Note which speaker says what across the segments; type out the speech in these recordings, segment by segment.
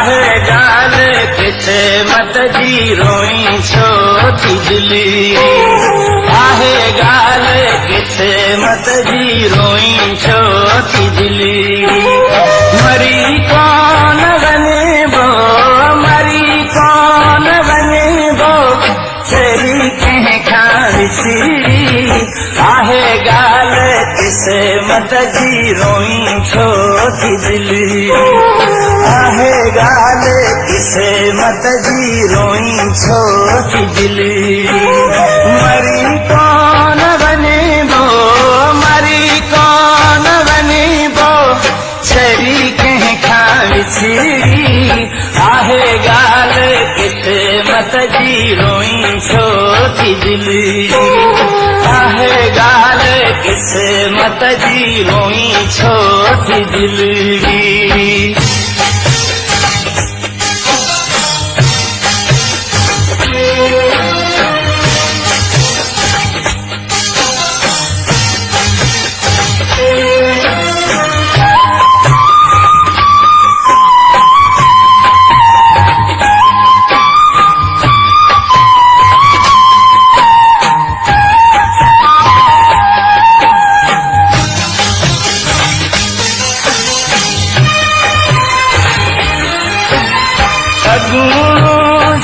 Speaker 1: आहे गाल क़िस्मत जी रोई छो थी दिली आहे गाल क़िस्मत जी रोई छो थी दिली मरी कौन वञिबो चरी कंहिंखां विछड़ी आहे गाल क़िस्मत जी रोई छो थी दिली आहे गाल क़िस्मत जी रोई छो थी दिली मरी कौन वञिबो चरी कंहिंखां विछड़ी आहे गाल क़िस्मत जी रोई छो थी दिली आहे गाल क़िस्मत जी रोई छो थी दिली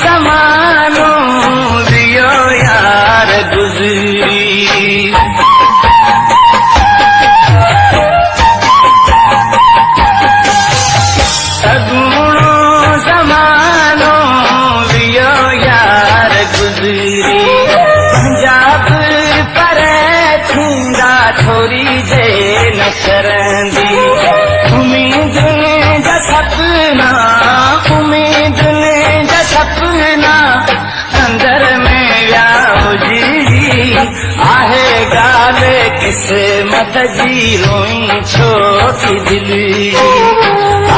Speaker 1: ज़मानो दियो यार गुज़री ज़मानो दियो यार गुज़री पंजाब परे थींदा थोरी जे न शरंदी उम्मीदुनि जा सपना अंदर में व्याहुजी आहे गाल क़िस्मत जी रोई छो थी दिली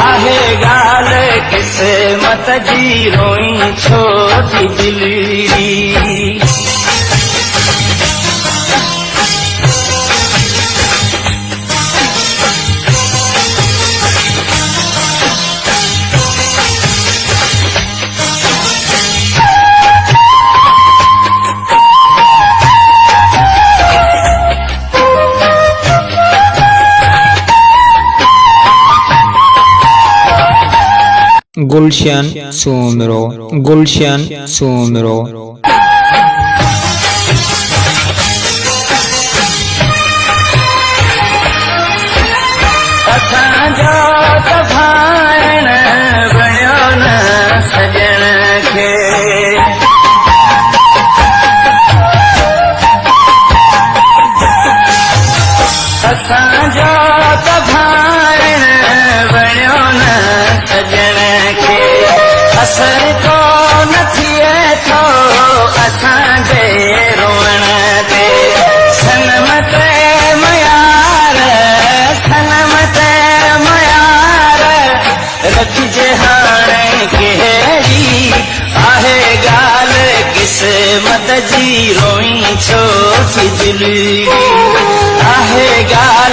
Speaker 1: आहे गाल क़िस्मत जी रोई छो थी दिली
Speaker 2: गुलशन सोमरो
Speaker 1: असांजो त भाइण बणियो न सजण खे असांजो त भाइण बणियो न सजण खे असर कोन थिए थो असांजे रोअण ते सनम ते मयार रखिजे हाणे कहिड़ी आहे गाल क़िस्मत जी रोई छो थी दिली आहे गाल